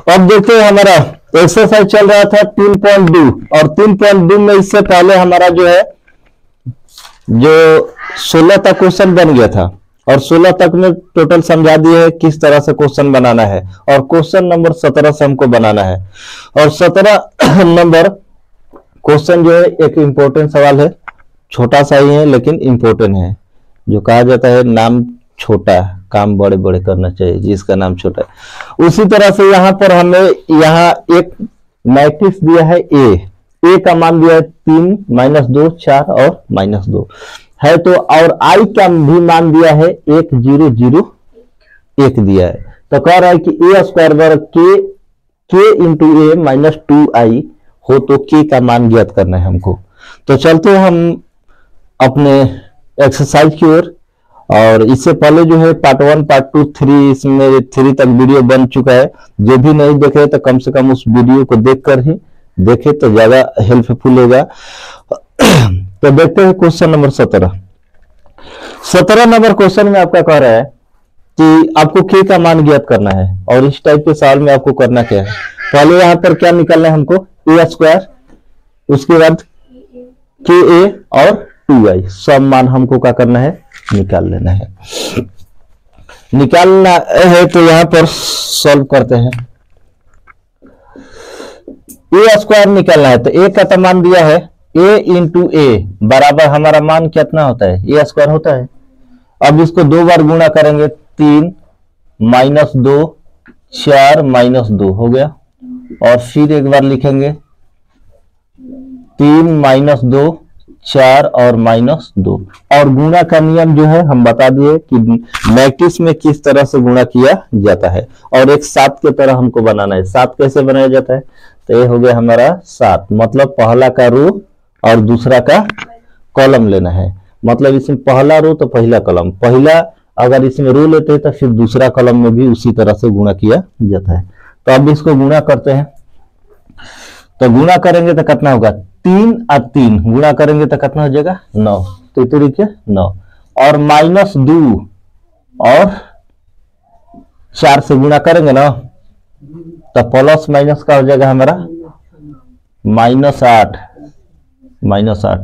अब देखते हैं हमारा एक्सरसाइज चल रहा था 3.2 और 3.2 में इससे पहले हमारा जो है जो 16 तक क्वेश्चन बन गया था और 16 तक में टोटल समझा दिए है किस तरह से क्वेश्चन बनाना है और क्वेश्चन नंबर 17 से हमको बनाना है। और 17 नंबर क्वेश्चन जो है एक इंपॉर्टेंट सवाल है, छोटा सा ही है लेकिन इंपॉर्टेंट है। जो कहा जाता है नाम छोटा काम बड़े बड़े करना चाहिए, जिसका नाम छोटा है। उसी तरह से यहाँ पर हमें यहाँ एक मैट्रिक्स दिया है ए का मान दिया है 3, -2, 4 और -2 है तो, और आई का भी मान दिया है 1, 0, 0, 1 दिया है। तो कह रहा है कि ए स्क्वायर वर्ग के इंटू ए -2i हो तो के का मान ज्ञात करना है हमको। तो चलते हैं हम अपने एक्सरसाइज की ओर। और इससे पहले जो है पार्ट 1, पार्ट 2, 3 इसमें 3 तक वीडियो बन चुका है। जो भी नहीं देखे तो कम से कम उस वीडियो को देखकर ही देखे तो ज्यादा हेल्पफुल होगा। तो देखते हैं क्वेश्चन नंबर 17। 17 नंबर क्वेश्चन में आपका कह रहा है कि आपको के का मान ज्ञात करना है और इस टाइप के सवाल में आपको करना क्या है, पहले यहां पर क्या निकालना है हमको ए स्क्वायर, उसके बाद के ए और 2i सब मान हमको क्या करना है निकाल लेना है। निकालना है तो यहां पर सॉल्व करते हैं। ए स्क्वायर निकालना है तो ए का तो मान दिया है a इंटू ए बराबर हमारा मान कितना होता है ए स्क्वायर होता है। अब इसको 2 बार गुणा करेंगे 3, -2, 4, -2 हो गया। और फिर एक बार लिखेंगे 3, -2, 4 और -2। और गुणा का नियम जो है हम बता दिए कि मैट्रिक्स में किस तरह से गुणा किया जाता है और एक 7 के तरह हमको बनाना है। 7 कैसे बनाया जाता है तो ये हो गया हमारा 7, मतलब पहला का रो और दूसरा का कॉलम लेना है। मतलब इसमें पहला रो तो पहला कॉलम, पहला अगर इसमें रो लेते हैं तो फिर दूसरा कॉलम में भी उसी तरह से गुणा किया जाता है। तो अब इसको गुणा करते हैं। तो गुणा करेंगे तो कितना होगा 3 और 3 गुणा करेंगे तो कितना हो जाएगा 9, तो तरीके 9 और -2 और 4 से गुणा करेंगे ना तो प्लस माइनस का हो जाएगा हमारा -8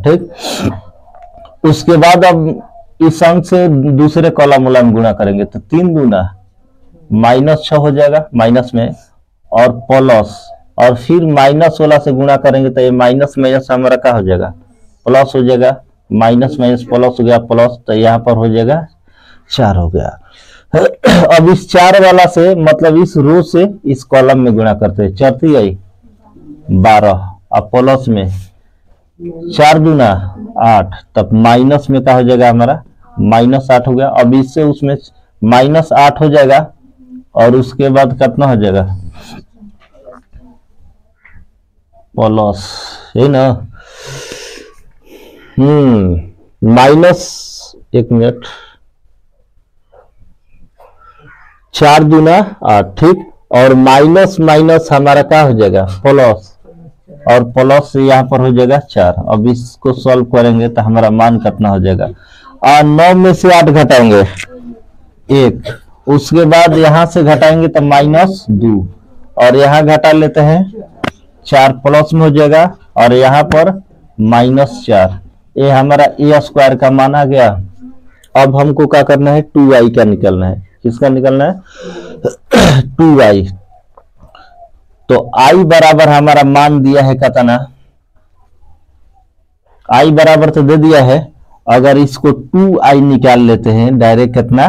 ठीक। उसके बाद अब इस अंक से दूसरे कॉलम वाला में गुणा करेंगे तो 3 दूना -6 हो जाएगा माइनस में और प्लस, और फिर माइनस वाला से गुणा करेंगे तो ये माइनस हमारा क्या हो जाएगा प्लस हो जाएगा, माइनस प्लस हो गया प्लस, तो यहाँ पर हो जाएगा 4 हो गया। अब इस 4 वाला से मतलब इस रो से इस कॉलम में गुणा करते हैं 4 3 आई 12 अब प्लस में 4 दूना 8, तब माइनस में क्या हो जाएगा हमारा -8 हो गया। अब इससे उसमें -8 हो जाएगा और उसके बाद कितना हो जाएगा प्लस, है ना एक मिनट 4 दूना 8 ठीक, और माइनस हमारा क्या हो जाएगा प्लस, और प्लस यहाँ पर हो जाएगा 4। अब इसको सॉल्व करेंगे तो हमारा मान कितना हो जाएगा 9 में से 8 घटाएंगे 1, उसके बाद यहाँ से घटाएंगे तो -2 और यहाँ घटा लेते हैं 4 प्लस में हो जाएगा और यहाँ पर -4। ये हमारा ए स्क्वायर का मान आ गया। अब हमको क्या करना है 2i का निकलना है। किसका निकलना है 2i। तो i बराबर हमारा मान दिया है कितना, i बराबर तो दे दिया है। अगर इसको 2i निकाल लेते हैं डायरेक्ट कितना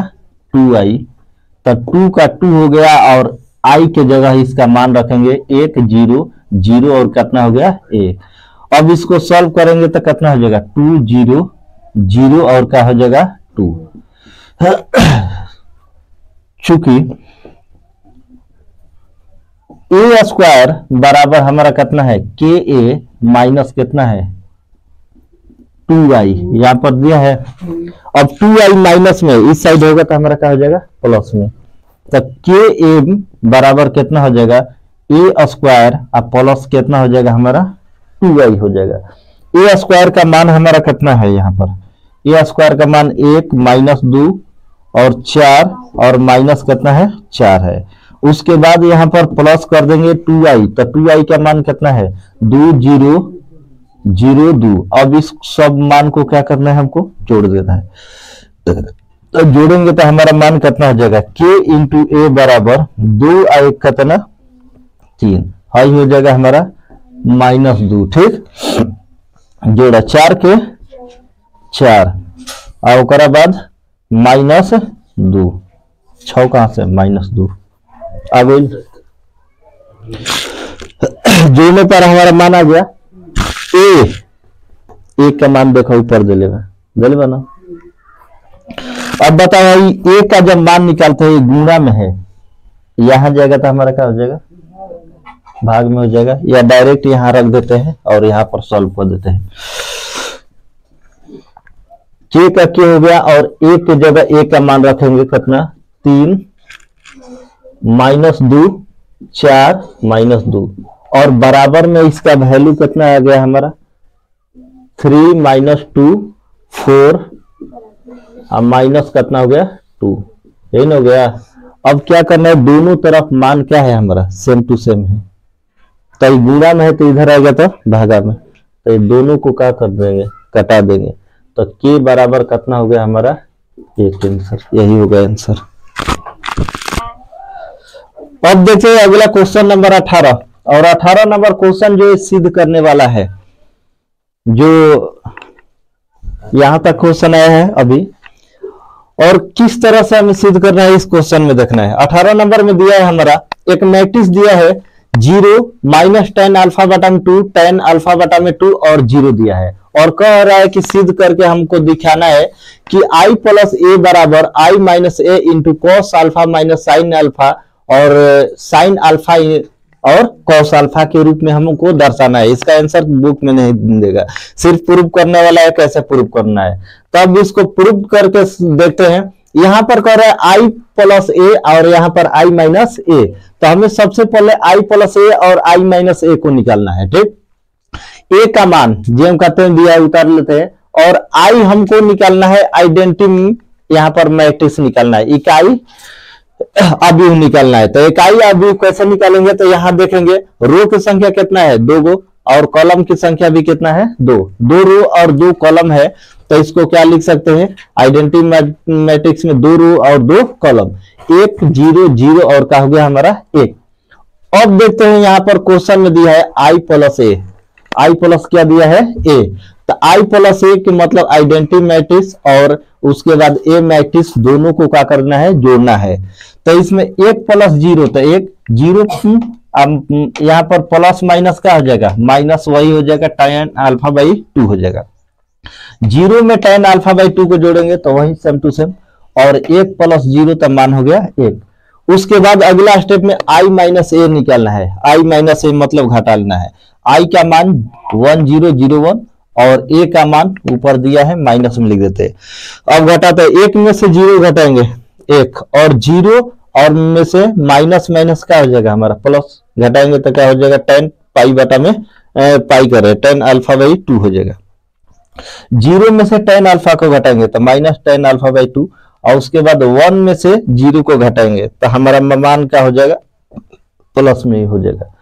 2i, तो 2 का 2 हो गया और i के जगह इसका मान रखेंगे 1 0 0 और कितना हो गया 1। अब इसको सॉल्व करेंगे तो कितना हो जाएगा 2 0 0 और क्या हो जाएगा 2। चूंकि ए स्क्वायर बराबर हमारा कितना है के ए माइनस कितना है 2i यहां पर दिया है। अब 2i माइनस में इस साइड होगा तो हमारा क्या हो जाएगा प्लस में, तो के ए बराबर कितना हो जाएगा ए स्क्वायर और प्लस कितना हो जाएगा हमारा 2i हो जाएगा। ए स्क्वायर का मान हमारा कितना है यहाँ पर ए स्क्वायर का मान 1 -2 और 4 और माइनस कितना है 4 है। उसके बाद यहाँ पर प्लस कर देंगे 2i, तो 2i का मान कितना है 2 0 0 2। अब इस सब मान को क्या करना है, हमको जोड़ देना है। तो जोड़ेंगे तो हमारा मान कितना हो जाएगा k इंटू ए बराबर 2i कितना 3, हाई हो जाएगा हमारा -2। ठीक, जोड़ा 4 के 4 और ओकरा बाद -2, 6 कहां से -2 आ गई। जोड़ने पर हमारा मान आ गया ए का मान देखो ऊपर दे लेगा ना। अब बताओ भाई ए का जब मान निकालते हैं गुणा में है, यहां जाएगा तो हमारा क्या हो जाएगा भाग में हो जाएगा, या डायरेक्ट यहां रख देते हैं और यहां पर सॉल्व कर देते हैं। के का क्या हो गया और ए की जगह ए का मान रखेंगे कितना 3 -2 4 -2 और बराबर में इसका वैल्यू कितना आ गया हमारा 3 -2 4 और माइनस कितना हो गया 2, यही ना हो गया। अब क्या करना है, दोनों तरफ मान क्या है हमारा सेम टू सेम है, तो गुणा में है तो इधर आएगा तो भागा में, तो ये दोनों को क्या कर देंगे कटा देंगे, तो के बराबर कितना हो गया हमारा 1 आंसर, यही हो गया आंसर। अब देखिए अगला क्वेश्चन नंबर 18, और 18 नंबर क्वेश्चन जो सिद्ध करने वाला है, जो यहां तक क्वेश्चन आया है अभी, और किस तरह से हमें सिद्ध करना है इस क्वेश्चन में देखना है। 18 नंबर में दिया है हमारा एक मैट्रिक्स दिया है 0 -tan अल्फा बटा में 2 tan अल्फा बटा में 2 और 0 दिया है, और कह रहा है कि सिद्ध करके हमको दिखाना है कि i प्लस ए बराबर i minus A into cos alpha minus sine alpha और साइन अल्फा और कॉस अल्फा के रूप में हमको दर्शाना है। इसका आंसर बुक में नहीं देगा, सिर्फ प्रूव करने वाला है कैसे प्रूव करना है। तब इसको प्रूव करके देखते हैं। यहां पर कह रहा है i प्लस ए और यहां पर i माइनस ए, तो हमें सबसे पहले i प्लस ए और i माइनस ए को निकालना है। ठीक, ए का मान जो हम कहते हैं दिया उतार लेते हैं, और i हमको निकालना है आइडेंटिटी, यहां पर मैट्रिक्स निकालना है, इकाई अवयव निकालना है। तो इकाई अवयव कैसे निकालेंगे, तो यहां देखेंगे रो की संख्या कितना है 2 गो और कॉलम की संख्या भी कितना है 2 रो और 2 कॉलम है, तो इसको क्या लिख सकते हैं आइडेंटिटी मैट्रिक्स में 2 रो और 2 कॉलम 1 0 0 और क्या हो गया हमारा 1। अब देखते हैं यहां पर क्वेश्चन में दिया है i plus A, i plus क्या दिया है a, तो i प्लस ए के मतलब आइडेंटिटी मैट्रिक्स और उसके बाद ए मैट्रिक्स दोनों को क्या करना है जोड़ना है। तो इसमें 1 प्लस 0 तो 1 0, यहां पर प्लस माइनस क्या हो जाएगा माइनस, वही हो जाएगा tan अल्फा बाई 2 हो जाएगा। 0 में tan अल्फा बाई 2 को जोड़ेंगे तो वही सेम टू सेम, और 1 प्लस 0 तो मान हो गया 1। उसके बाद अगला स्टेप में i माइनस ए निकालना है, i माइनस ए मतलब घटा लेना है। i का मान 1001 और a का मान ऊपर दिया है माइनस में लिख देते हैं। अब घटाते हैं, 1 में से 0 घटाएंगे 1 और 0 और में से माइनस माइनस क्या हो जाएगा हमारा प्लस, घटाएंगे तो क्या हो जाएगा tan पाई बटा में पाई कर रहे tan अल्फा बाई 2 हो जाएगा। 0 में से tan अल्फा को घटाएंगे तो माइनस tan अल्फा बाई 2, और उसके बाद 1 में से 0 को घटाएंगे तो हमारा मान क्या हो जाएगा प्लस में ही हो जाएगा।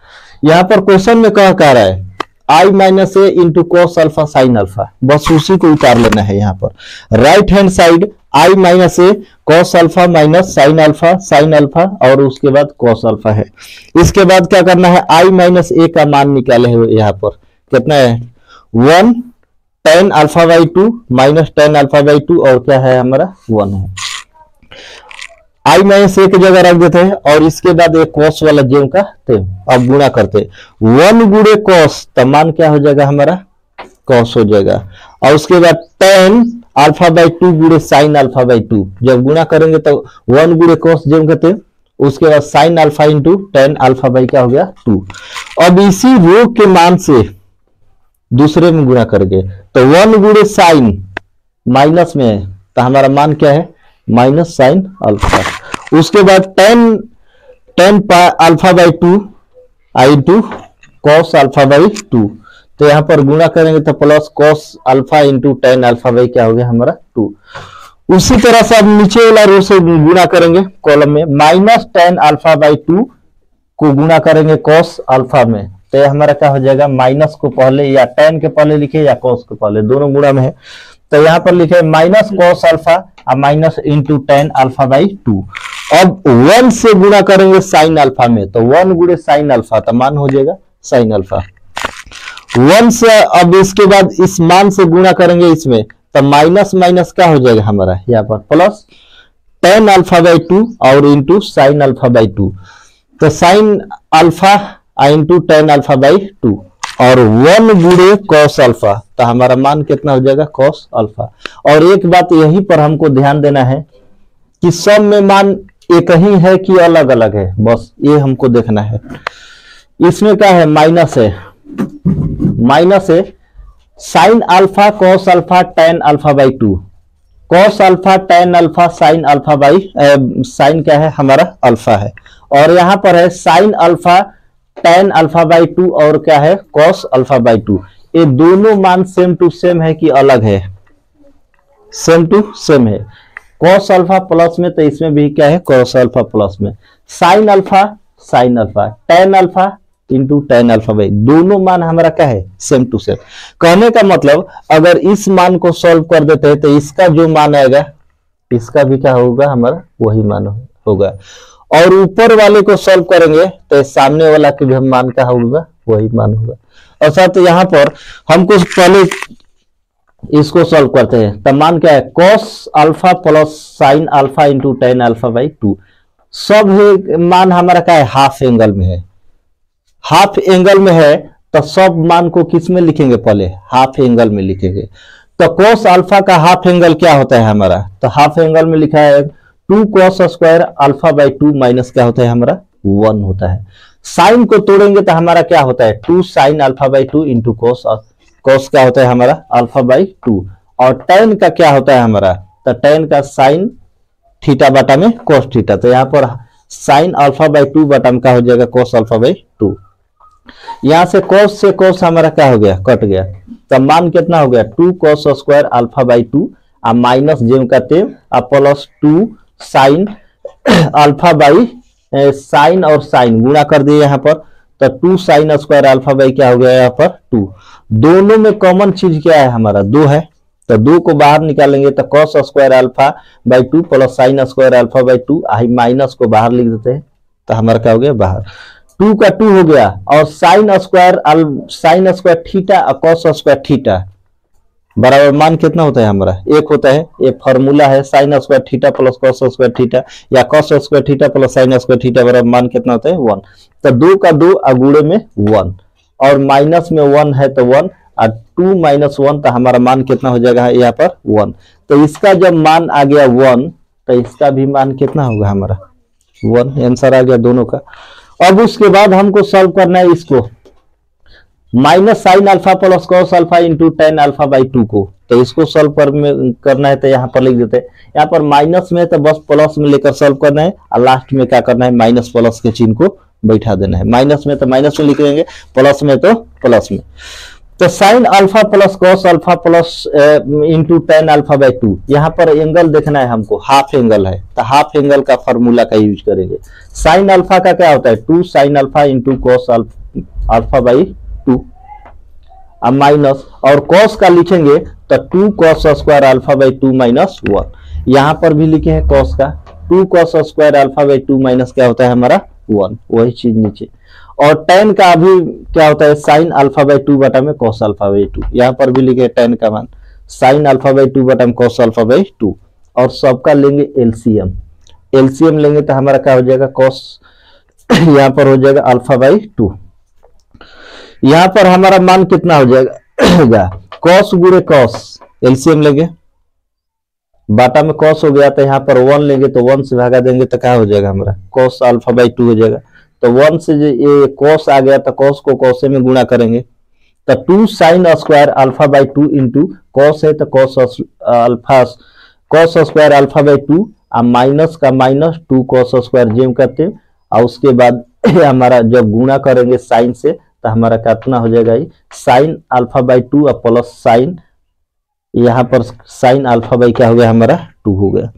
यहां पर क्वेश्चन में कह रहा है i minus A into cos alpha sine alpha, बस उसी को उतार लेना है। यहाँ पर right hand side i minus A cos alpha minus sine alpha और उसके बाद कॉस अल्फा है। इसके बाद क्या करना है i माइनस ए का मान निकाले हुए, यहाँ पर कितना है 1 tan alpha by 2 minus tan alpha by 2 और क्या है हमारा 1 है। i माइनस ए की जगह रख देते हैं और इसके बाद एक कॉस वाला जो का थे अब गुणा करते 1 गुणे कॉस, तो मान क्या हो जाएगा हमारा कॉस हो जाएगा, और उसके बाद tan अल्फा बाई 2 गुणे साइन अल्फा बाई 2, जब गुणा करेंगे तो 1 गुणे कॉस जो कहते हैं, उसके बाद sine alpha into tan alpha by क्या हो गया 2। अब इसी रो के मान से दूसरे में गुणा करेंगे तो 1 गुणे साइन माइनस में है तो हमारा मान क्या है माइनस साइन अल्फा। उसके बाद tan alpha by 2 into cos alpha by 2, तो यहां पर गुणा करेंगे तो plus cos alpha into tan alpha by क्या हो गया हमारा 2। उसी तरह से अब नीचे वाला रो से गुणा करेंगे कॉलम में, -tan α/2 को गुणा करेंगे cos अल्फा में, तो हमारा क्या हो जाएगा, माइनस को पहले या tan के पहले लिखे या cos के पहले, दोनों गुणा में है, तो यहाँ पर लिखे -cos अल्फा और माइनस इंटू tan α/2। अब 1 से गुणा करेंगे sin अल्फा में, तो 1 गुणे sin अल्फा, तो मान हो जाएगा sin अल्फा। 1 से अब इसके बाद इस मान से गुणा करेंगे इसमें, तो माइनस माइनस क्या हो जाएगा हमारा यहाँ पर प्लस tan α/2 और इंटू sin α/2, तो sin अल्फा इंटू tan α/2 और 1 गुणे cos अल्फा, तो हमारा मान कितना हो जाएगा cos अल्फा। और एक बात यहीं पर हमको ध्यान देना है कि सब में मान एक ही है कि अलग अलग है, बस ये हमको देखना है। इसमें क्या है, माइनस है, माइनस है sin alpha cos alpha tan α/2, cos alpha tan alpha sin alpha sin क्या है हमारा अल्फा है, और यहाँ पर है sin अल्फा tan α/2 और क्या है cos α/2। ये दोनों मान सेम टू सेम है कि अलग है, सेम टू सेम है। cos अल्फा प्लस में, तो इसमें भी क्या है cos अल्फा प्लस में, sin alpha tan alpha into tan α/2, दोनों मान हमारा क्या है सेम टू सेम। कहने का मतलब अगर इस मान को सॉल्व कर देते हैं तो इसका जो मान आएगा इसका भी क्या होगा हमारा वही मान होगा, और ऊपर वाले को सॉल्व करेंगे तो सामने वाला के भी मान क्या होगा वही मान होगा। और साथ यहाँ पर हमको पहले इसको सॉल्व करते हैं, तो मान क्या है cos alpha plus sin alpha into tan α/2, सब मान हमारा क्या है हाफ एंगल में है, हाफ एंगल में है, तो सब मान को किस में लिखेंगे, पहले हाफ एंगल में लिखेंगे। तो cos अल्फा का हाफ एंगल क्या होता है हमारा, तो हाफ एंगल में लिखा है 2 cos स्क्वायर α/2 माइनस क्या होता है हमारा 1 होता है। साइन को तोड़ेंगे तो हमारा क्या होता है 2 sin α/2 इंटू cos क्या होता है हमारा α/2, और tan का क्या होता है हमारा, तो tan का sin थीटा बटा में cos थीटा, तो यहाँ पर sin α/2 बटा में क्या हो जाएगा cos α/2। यहां से cos हमारा क्या हो गया कट गया, तो मान कितना हो गया 2 cos स्क्वायर α/2 और माइनस जेम का तेम प्लस 2 sin अल्फा sin और sin गुणा कर दिए यहाँ पर, तो 2 sin स्क्वायर अल्फा क्या हो गया यहाँ पर 2। दोनों में कॉमन चीज क्या है हमारा 2 है, तो 2 को बाहर निकालेंगे तो cos square α/2 plus sin square α/2, minus को बाहर लिख देते हैं तो हमारा क्या हो गया बाहर, 2 का 2 हो गया, और sin स्क्वायर थीटा और cos स्क्वायर थीटा बराबर मान कितना होता है हमारा 1 होता है। ये फॉर्मूला है sin square theta plus cos square theta या cos square theta plus sin square theta बराबर मान कितना होता है 1, तो 2 का 2 अगुड़े में 1 और माइनस में 1 है तो 1 और 2 माइनस 1, तो हमारा मान कितना हो जाएगा यहाँ पर 1। तो इसका जब मान आ गया 1 तो इसका भी मान कितना होगा हमारा 1, आंसर आ गया दोनों का। अब उसके बाद हमको सॉल्व करना है इसको minus sin alpha plus cos alpha into tan α/2 को, तो इसको सॉल्व करना है तो यहाँ पर लिख देते हैं, यहाँ पर माइनस में तो बस प्लस में लेकर सॉल्व करना है और लास्ट में क्या करना है माइनस प्लस के चिन्ह को बैठा देना है, माइनस में तो माइनस में लिख लेंगे, प्लस में तो प्लस में। तो sin alpha plus cos alpha plus into tan α/2, यहाँ पर एंगल देखना है हमको हाफ एंगल है, तो हाफ एंगल का फॉर्मूला का यूज करेंगे। sin अल्फा का क्या होता है 2 sin अल्फा इंटू cos α/2 अब माइनस, और cos का लिखेंगे तो 2 cos स्क्वायर α/2 माइनस 1, यहाँ पर भी लिखे हैं cos का 2 cos स्क्वायर α/2 माइनस क्या होता है हमारा 1, वही चीज नीचे। और tan का अभी क्या होता है sin α/2 बटा में cos α/2, यहाँ पर भी लिखे tan का मान sin α/2 बटा में cos α/2, और सबका लेंगे एलसीएम लेंगे तो हमारा क्या हो जाएगा cos यहाँ पर हो जाएगा α/2, यहाँ पर हमारा मान कितना हो जाएगा cos गुणे cos, एलसीएम लेंगे बाटा में cos हो गया, तो यहाँ पर 1 लेंगे तो 1 से भागा देंगे तो क्या हो जाएगा हमारा cos α/2 हो जाएगा, तो 1 से ये cos आ गया तो cos को cos में गुणा करेंगे, तो 2 sin स्क्वायर α/2 इंटू cos है तो cos स्क्वायर α/2 और माइनस का माइनस 2 cos स्क्वायर जेम करते हैं, और उसके बाद हमारा जब गुणा करेंगे साइन से तो हमारा कितना हो जाएगा sin α/2 और प्लस sin यहाँ पर साइन अल्फा बाई क्या हो गया हमारा 2 हो गया।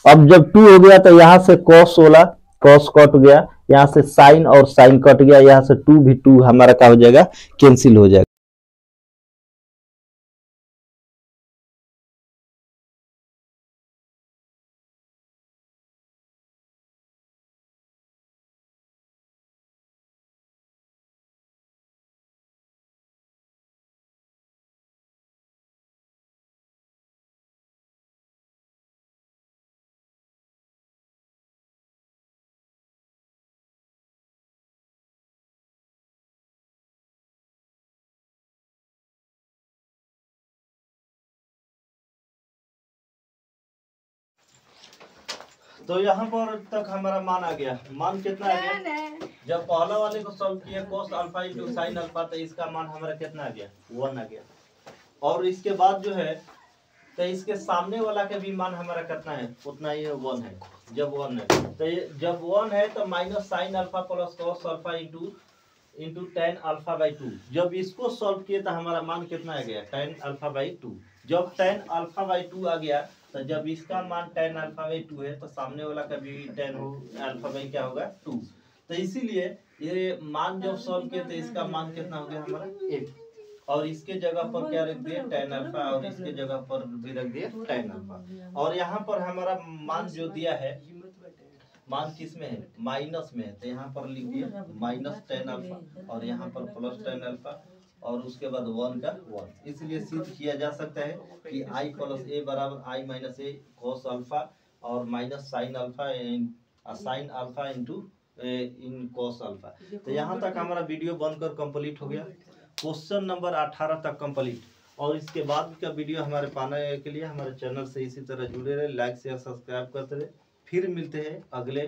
अब जब 2 हो गया तो यहाँ से कॉस 16 कॉस कट गया, यहाँ से साइन और साइन कट गया, यहाँ से 2 भी 2 हमारा क्या हो जाएगा कैंसिल हो जाएगा। तो यहाँ पर तक हमारा मान आ गया। मान कितना आ गया? जब पहला वाले को सॉल्व किया cos alpha into sine alpha, तो इसका मान हमारा कितना आ गया? 1 आ गया। और इसके बाद जो है तो इसके सामने वाला का भी मान हमारा कितना है? उतना ही 1 है। जब 1 है तो जब 1 है तो minus sine alpha plus cos alpha into tan alpha by 2। जब इसको सॉल्व किए तो हमारा मान कितना आ गया? tan alpha by 2। जब tan अल्फा बाई 2 आ गया तो जब इसका मान tan अल्फा बाई 2 है तो सामने वाला का भी tan अल्फा बाई क्या होगा? 2। तो इसीलिए ये मान जब सॉल्व किए तो इसका मान कितना हो गया हमारा? 1। और इसके जगह पर क्या रख दिए? tan अल्फा, और इसके जगह पर भी रख दिए tan अल्फा। और यहाँ पर हमारा मान जो दिया है, मान किस में है? माइनस में है, तो यहाँ पर लिख दिए माइनस tan अल्फा और यहाँ पर प्लस tan अल्फा और उसके बाद 1 का 1। इसलिए सिद्ध किया जा सकता है कि i प्लस ए बराबर i minus A cos alpha और माइनस साइन अल्फा इंटू इन cos अल्फा। तो यहाँ तक हमारा वीडियो बनकर कंप्लीट हो गया। क्वेश्चन नंबर 18 तक कंप्लीट। और इसके बाद का वीडियो हमारे पाने के लिए हमारे चैनल से इसी तरह जुड़े रहे, लाइक शेयर सब्सक्राइब करते रहे। फिर मिलते हैं अगले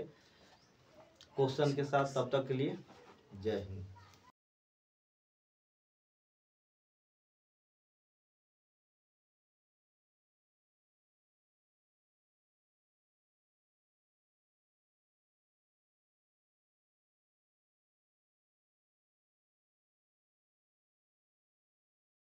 क्वेश्चन के साथ, तब तक के लिए जय हिंद।